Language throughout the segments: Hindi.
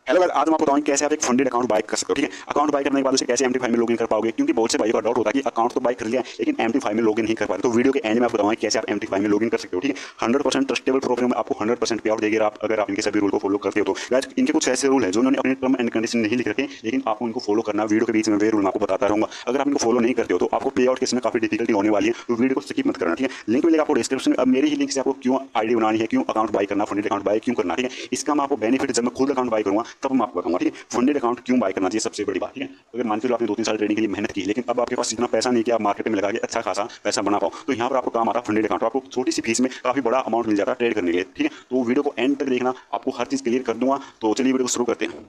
हेलो गाइस, आज मैं आपको बताऊंगा कैसे आप एक फंडेड अकाउंट बाय कर सकते हो। ठीक है, अकाउंट बाय करने के बाद उसे कैसे MT5 में लॉगिन कर पाओगे, क्योंकि बहुत से भाइयों का डाउट होता है कि अकाउंट तो बाय कर लिया है लेकिन MT5 में लॉगिन नहीं कर पा रहे। तो वीडियो के एंड में आपको बताऊंगा कैसे आप MT5 में लॉगिन कर सकते हो। ठीक है, 100% ट्रस्टेबल प्रोग्राम आपको 100% पे आउट देगी अगर आप इनके सभी रूल को फॉलो करते हो। तो गाइस, इनके कुछ ऐसे रूल है जो उन्होंने अपने टर्म एंड कंडीशन नहीं लिख रखे, लेकिन आपको इनको फॉलो करना। वीडियो के बीच में वे रूल मैं आपको बताता रहूंगा। अगर आप इनको फॉलो नहीं करते हो तो आपको पे आउट केस में काफी डिफिकल्टी होने वाली है, तो वीडियो को स्किप मत करना। ठीक है, लिंक मिलेगा आपको डिस्क्रिप्शन में। अब मेरी ही लिंक से आपको क्यों आईडी बनानी है, क्यों अकाउंट बाय करना, फंडेड अकाउंट बाय क्यों करना। ठीक है, इसका मैं आपको बेनिफिट जब मैं खुद अकाउंट बाय करूंगा तब मैं आपको बताऊंगा। ठीक है, फंडेड अकाउंट क्यों बाय करना चाहिए, सबसे बड़ी बात। ठीक है, अगर मान के लो आपने 2-3 साल ट्रेडिंग के लिए मेहनत की, लेकिन अब आपके पास इतना पैसा नहीं कि आप मार्केट में लगा के अच्छा खासा पैसा बना पाओ, तो यहाँ पर आपको काम आता है फंडेड अकाउंट। आपको छोटी सी फीस में काफी बड़ा अमाउंट मिल जाता है ट्रेड करने के लिए। ठीक है, तो वीडियो को एंड तक देखना, आपको हर चीज क्लियर कर दूंगा। तो चलिए वीडियो को शुरू करते हैं।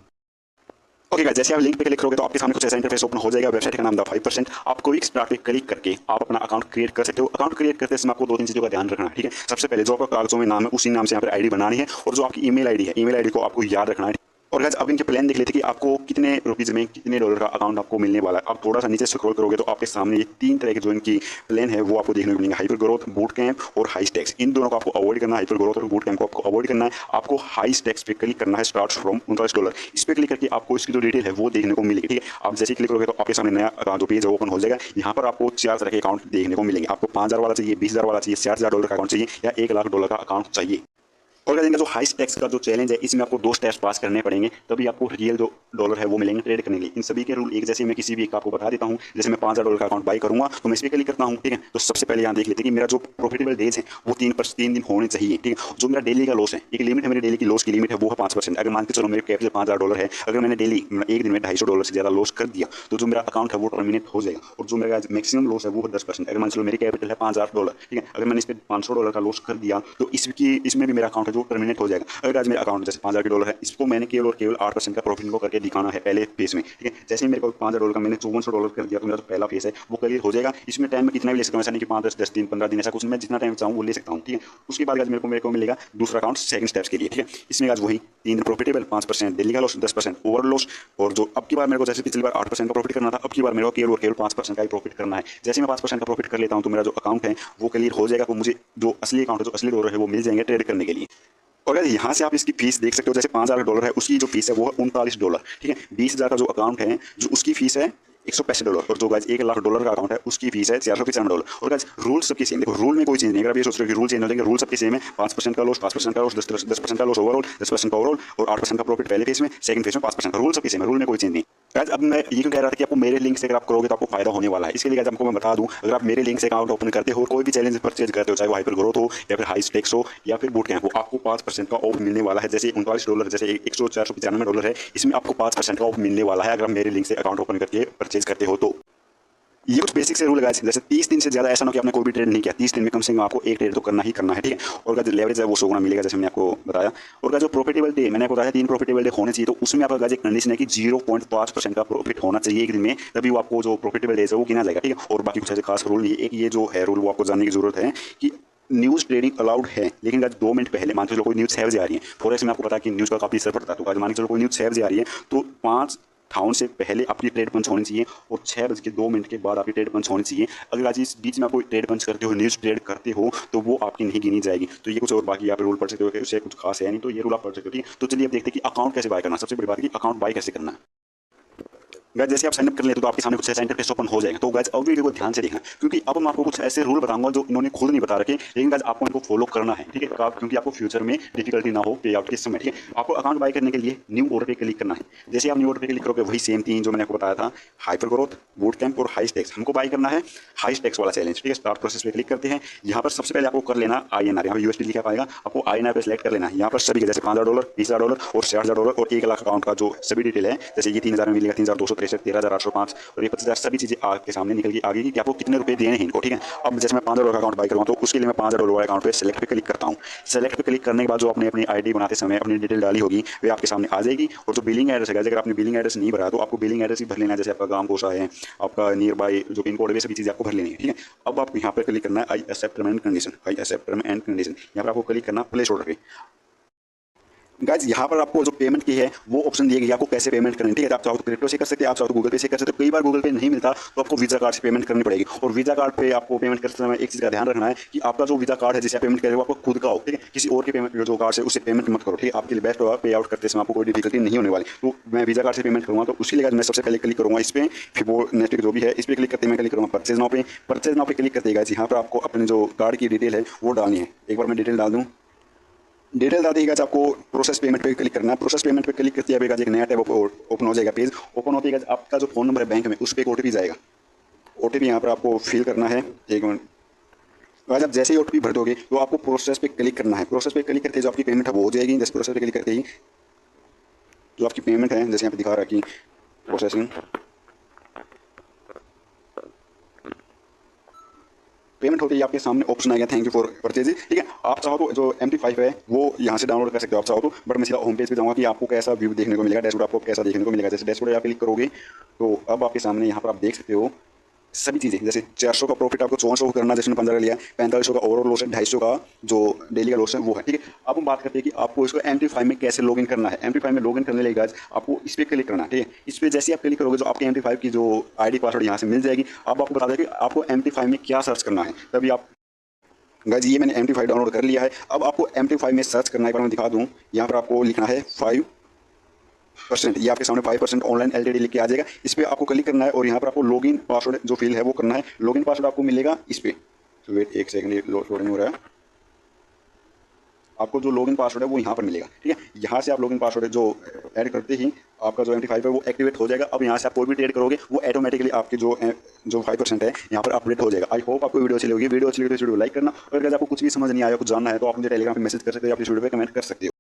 ओके गाइस, जैसे आप लिंक पे क्लिक करोगे तो आपके सामने कुछ ऐसा इंटरफेस ओपन हो जाएगा। वेबसाइट का नाम द 5%। आप कोई स्टार्ट पे क्लिक करके आप अपना अकाउंट क्रिएट कर सकते हो। अकाउंट क्रिएट करते समय आपको 2-3 चीजों का ध्यान रखना है। ठीक है, सबसे पहले जो आपका कागजों में नाम है उसी नाम से यहाँ पर आईडी बनानी है, और जो आपकी ईमेल आईडी है, ईमेल आईडी को आपको याद रखना है। और गाइस, अब इनके प्लान देख लेते हैं कि आपको कितने रुपीज़ में कितने डॉलर का अकाउंट आपको मिलने वाला है। आप थोड़ा सा नीचे स्क्रॉल करोगे तो आपके सामने ये 3 तरह के जो इनकी प्लान है वो आपको देखने को मिलेंगे, हाइपर ग्रोथ, बूट कैंप और हाई स्टैक्स। इन दोनों को आपको अवॉइड करना है। हाइपर ग्रोथ और बूट कैंप को आपको अवॉइड करना है। आपको हाई स्टैक्स पे क्लिक करना है, स्टार्ट फ्रॉम $39। इस पर क्लिक करके आपको इसकी जो डिटेल है वो देखने को मिलेगी। ठीक है, आप जैसे क्लिक करोगे तो आपके सामने नया जो पेज है ओपन हो जाएगा। यहाँ पर आपको 4 तरह के अकाउंट देखने को मिलेंगे। आपको 5,000 वाला चाहिए, 20,000 वाला चाहिए, $60,000 का अकाउंट चाहिए, या $1,00,000 का अकाउंट चाहिए। और इनका जो हाई स्टैक्स का जो चैलेंज है, इसमें आपको 2 स्टेप्स पास करने पड़ेंगे, तभी आपको रियल जो डॉलर है वो मिलेंगे ट्रेड करने के लिए। इन सभी के रूल एक जैसे मैं किसी भी एक आपको बता देता हूं। जैसे मैं $5,000 का अकाउंट बाई करूंगा तो मैं इस पर क्लिक करता हूं। ठीक है, तो सबसे पहले यहाँ देख लेते हैं कि मेरा जो प्रॉफिटेबल डेज है वो 3 दिन होने चाहिए। ठीक है, जो मेरा डेली का लॉस है, एक लिमिट है मेरी डेली की लॉस की लिमिट है, वो है 5%। अगर मान के चलो मेरे कैपिटल $5,000 है, अगर मैंने डेली एक दिन में $250 से ज़्यादा लॉस कर दिया तो जो मेरा अकाउंट है वो टर्मिनेट हो जाएगा। और जो मेरा मैक्सिमम लॉस है वो है 10%। अगर मान चलो मेरी कैपिटल है $5,000, ठीक है, अगर मैंने इस पर $500 का लॉस कर दिया तो इसमें भी मेरा अकाउंट है जो टर्मिनेट हो जाएगा। अगर आज मेरा अकाउंट जैसे $5,000 है, इसको मैंने केवल और केवल 8% का प्रॉफिट को करके दिखाना है पहले फेस में। ठीक है, जैसे ही मेरे को $5,000 का मैंने $5400 कर दिया तो मेरा जो पहला फेस है वो क्लियर हो जाएगा। इसमें टाइम में कितना भी ले सकता हूँ, ऐसा नहीं कि 5-10 दिन 15 दिन, ऐसा कुछ नहीं, मैं जितना टाइम चाहूँ वो ले सकता हूँ। ठीक है, उसके बाद मेरे को मिलेगा दूसरा अकाउंट सेकंड स्टेप्स के लिए। ठीक है, इसमें आज वही 3 दिन प्रॉफिटेबल, 5% डेली का लॉस, 10% ओवर लॉस। और जो अब की बार मेरे को जैसे पिछली बार 8% का प्रॉफिट करना था, अब की बार मेरे को केवल और केवल 5% का ही प्रॉफिट करना है। जैसे मैं 5% का प्रॉफिट कर लेता हूँ तो मेरा जो अकाउंट है वो क्लियर हो जाएगा। तो मुझे जो असली अकाउंट है, जो असली डॉलर है वो मिल जाएंगे ट्रेड करने के लिए। और अगर यहाँ से आप इसकी फीस देख सकते हो, जैसे $5,000 है, उसकी जो फीस है वो है $39। ठीक है, 20,000 का जो अकाउंट है जो उसकी फीस है $165। और जो गाइस $1,00,000 का अकाउंट है उसकी फीस है $495। और गाइस रूल सबके सेम, देखो रूल में कोई चेंज नहीं। अगर आप ये सोच रहे हो कि रूल चेंज हो जाएंगे, रूल सबके सेम है। 5% का लॉस, 5% का लॉस, 10% का लॉस ओवरऑल, 10% का ओवरऑल, और 8% का प्रॉफिट पहले फेस में, सेकंड फेस में 5% का। रूल सबके सेम है, रूल में कोई चेंज नहीं। गाइस, अब मैं ये क्यों कह रहा था कि आपको मेरे लिंक से अगर आप करोगे तो आपको फायदा होने वाला है, इसके लिए गाइस आपको मैं बता दूं, अगर आप मेरे लिंक से अकाउंट ओपन करते हो और कोई भी चैलेंज परचेज करते हो, चाहे वो हाइपर ग्रोथ हो या फिर हाई स्टेक्स हो या फिर बूट कैंप हो, आपको 5% का ऑफ मिलने वाला है। जैसे $39, जैसे $495 है, इसमें आपको 5% का ऑफ मिलने वाला है अगर आप मेरे लिंक से अकाउंट ओपन करके परचेज करते हो तो। ये कुछ बेसिक से रूल है। जैसे 30 दिन से ज्यादा ऐसा ना कि आपने कोई भी ट्रेड नहीं किया, 30 दिन में कम से कम आपको एक ट्रेड तो करना ही करना है। ठीक है, और का जो लेवरेज है वो 100 गुना मिलेगा, जैसे मैंने आपको बताया। और का जो प्रॉफिटेबल डे मैंने आपको बताया 3 प्रॉफिटेबल डे होने चाहिए, तो उसमें आपका एक कंडीशन है कि 0.5% का प्रॉफिट होना चाहिए एक दिन में, तभी वो आपको जो प्रॉफिटेबल डेज है वो गिना जाएगा। ठीक है, और बाकी कुछ ऐसे खास रूल नहीं है। एक ये जो है रूल वो आपको जानने की जरूरत है कि न्यूज़ ट्रेडिंग अलाउड है, लेकिन आज 2 मिनट पहले मान के चलो कोई न्यूज़ 6 बजे आ रही है, फॉरेक्स में आपको पता है कि न्यूज़ का काफी असर पड़ता है। तो आज मान के चलो कोई न्यूज़ 6 बजे आ रही है तो 5 ठाउन से पहले आपकी ट्रेड पंच होनी चाहिए, और 6:02 के बाद आपकी ट्रेड पंच होनी चाहिए। अगर आज इस बीच में आप कोई ट्रेड पंच करते हो, न्यूज़ ट्रेड करते हो, तो वो आपकी नहीं गिनी जाएगी। तो ये कुछ और बाकी आप रूल पढ़ सकते हो कि उससे कुछ खास है नहीं, तो ये रूल आप पढ़ सकते हो। ठीक है, तो चलिए अब देखते हैं कि अकाउंट कैसे बाय करना। सबसे बड़ी बात है कि अकाउंट बाय कैसे करना है। गाइस, जैसे आप साइनअप कर लेते हो तो आपके सामने कुछ ऐसा इंटरफेस ओपन हो जाएगा। तो गाइस, अब वीडियो को ध्यान से देखना, क्योंकि अब मैं आपको कुछ ऐसे रूल बताऊंगा जो इन्होंने खुद नहीं बता रखे, लेकिन गाइस आपको इनको फॉलो करना है। ठीक है, क्योंकि आपको फ्यूचर में डिफिकल्टी ना हो पे आउट के समय। ठीक है, आपको अकाउंट बाय करने के लिए न्यू ऑर्डर पे क्लिक करना है। जैसे आप न्यू ऑर्डर पे क्लिक करोगे, वही सेम 3 जो मैंने आपको बताया था, हाइपर ग्रोथ, बूट कैंप और हाई स्टेक्स। हमको बाय करना है हाई स्टेक्स वाला चैलेंज। ठीक है, स्टार्ट प्रोसेस पे क्लिक करते हैं। यहाँ पर सबसे पहले आपको कर लेना INR, यहाँ पर USD लिखा पाएगा, आपको INR पे सेलेक्ट कर लेना है। यहाँ पर सभी जैसे $5,000, $20,000 और $60,000 और 1,00,000 अकाउंट का जो सभी डिटेल है, जैसे ये 3,000 में मिलेगा, 3,263, 13,805 और ये 25,000, सभी चीजें आपके सामने निकल के आगे कि आपको कितने रुपए देने हैं इनको। ठीक है, अब जैसे मैं $5,000 का अकाउंट बाय करूँगा तो उसके लिए मैं $5,000 वाले अकाउंट पे सेलेक्ट पे क्लिक करता हूँ। सेलेक्ट पे क्लिक करने के बाद जो आपने अपनी आईडी बनाते समय अपनी डिटेल डाली होगी वे आपके सामने आ जाएगी। और जो बिलिंग एड्रेस है, अगर आपने बिलिंग एड्रेस नहीं भरा तो आपको बिलिंग एड्रेस ही भर लेना है। जैसे आपका गांव कोसा है, आपका नियर बाय जो पिन कोड है, सभी चीजें आपको भर लेनी है। ठीक है, अब आपको यहाँ पर क्लिक करना है I accept term and condition, I accept term and condition. यहाँ पर आपको क्लिक करना प्लेस ऑर्डर पे। गाइज यहाँ पर आपको जो पेमेंट की है वो ऑप्शन दिए गई आपको कैसे पेमेंट करनी है, ठीक है। आप चाहो तो क्रिप्टो से कर सकते हैं, आप चाहो तो गूगल पे से कर सकते हो। कई बार गूगल पे नहीं मिलता तो आपको वीजा कार्ड से पेमेंट करनी पड़ेगी। और वीजा कार्ड पे आपको पेमेंट करते समय एक चीज़ का ध्यान रखना है कि आपका जो वीजा कार्ड है जिसे आप पेमेंट करें वो आपको खुद का हो, ठीक है। किसी और के पेमेंट जो कार्ड से उससे पेमेंट मत करो, ठीक है। आपके लिए बेस्ट होगा, पे आउट करते समय आपको कोई डिफिकल्टी नहीं होने वाली। तो मैं वीजा कार्ड से पेमेंट करूँगा तो उसी लिए मैं सबसे पहले क्लिक करूँगा इस पर फिबोनेटिक जो भी है इस पर क्लिक करते मैं क्लिक करूँगा परचेज नाउ पे। परचेज नाउ पे क्लिक करते गाइस यहाँ पर आपको अपने जो कार्ड की डिटेल है वो डालनी है। एक बार मैं डिटेल डाल दूँ, डिटेल डालते ही गाइस आपको प्रोसेस पेमेंट पे क्लिक करना है। प्रोसेस पेमेंट पे क्लिक करते ही एक नया टैब ओपन हो जाएगा। पेज ओपन होते ही आपका जो फोन नंबर है बैंक में उस पर एक ओटीपी जाएगा। ओटीपी यहाँ पर आपको फिल करना है। एक मिनट गाइस आप जैसे ही ओटीपी भर दोगे तो आपको प्रोसेस पे क्लिक करना है। प्रोसेस पे क्लिक करते जो आपकी पेमेंट है वो हो जाएगी। जैसे प्रोसेस पे क्लिक करते ही जो आपकी पेमेंट है जैसे यहाँ पे दिखा रहा है कि प्रोसेसिंग पेमेंट होते ही आपके सामने ऑप्शन आएगा थैंक यू फॉर परचेज, ठीक है। आप चाहो तो जो MT5 है वो यहाँ से डाउनलोड कर सकते हो आप चाहो तो, बट मैं सीधा होम पेज पे जाऊँगा कि आपको कैसा व्यू देखने को मिलेगा, डैशबोर्ड आपको कैसा देखने को मिलेगा। जैसे डैशबोर्ड आप क्लिक करोगे तो अब आपके सामने यहाँ पर आप देख सकते हो सभी चीज़ें। जैसे 400 का प्रॉफिट आपको 5400 को करना जैसे 15 लिया, 4500 का ओवरऑल लॉस है, 250 का जो डेली का लॉस है वो है, ठीक है। अब हम बात करते हैं कि आपको इसको MT5 में कैसे लॉगिन करना है। MT5 में लॉगिन करने लगे आपको इस पर क्लिक करना है, ठीक है। इस पर जैसे आप क्लिक करोगे जो आपके MT5 की जो ID पासवर्ड यहाँ से मिल जाएगी। अब आपको बता दें कि आपको MT5 में क्या सर्च करना है। तभी आप गाइस ये मैंने MT5 डाउनलोड कर लिया है। अब आपको MT5 में सर्च करना है, एक बार मैं दिखा दूँ। यहाँ पर आपको लिखना है 5%, ये आपके सामने 5% ऑनलाइन LTD लिख के आ जाएगा। इस पर आपको क्लिक करना है और यहाँ पर आपको लॉगिन पासवर्ड जो फिल है वो करना है। लॉगिन पासवर्ड आपको मिलेगा इस पर। तो वेट एक सेकंड, ये लोडिंग हो रहा है। आपको जो लॉगिन पासवर्ड है वो यहाँ पर मिलेगा, ठीक है। यहाँ से आप लॉगिन पासवर्ड जो ऐड करते ही आपका जो MT5 है वो एक्टिवेट हो जाएगा। अब यहाँ से आप कोई भी ट्रेड करोगे वो ऑटोमेटिकली आपकी जो 5% है यहाँ पर अपडेट हो जाएगा। आई होप आपको वीडियो अच्छी लगी। वीडियो अच्छी लगी तो इस वीडियो को लाइक करना, और अगर आपको कुछ भी समझ नहीं आया, कुछ जानना है तो आप मुझे टेलीग्राम पे मैसेज कर सकते हो या इस वीडियो पे कमेंट कर सकते हो।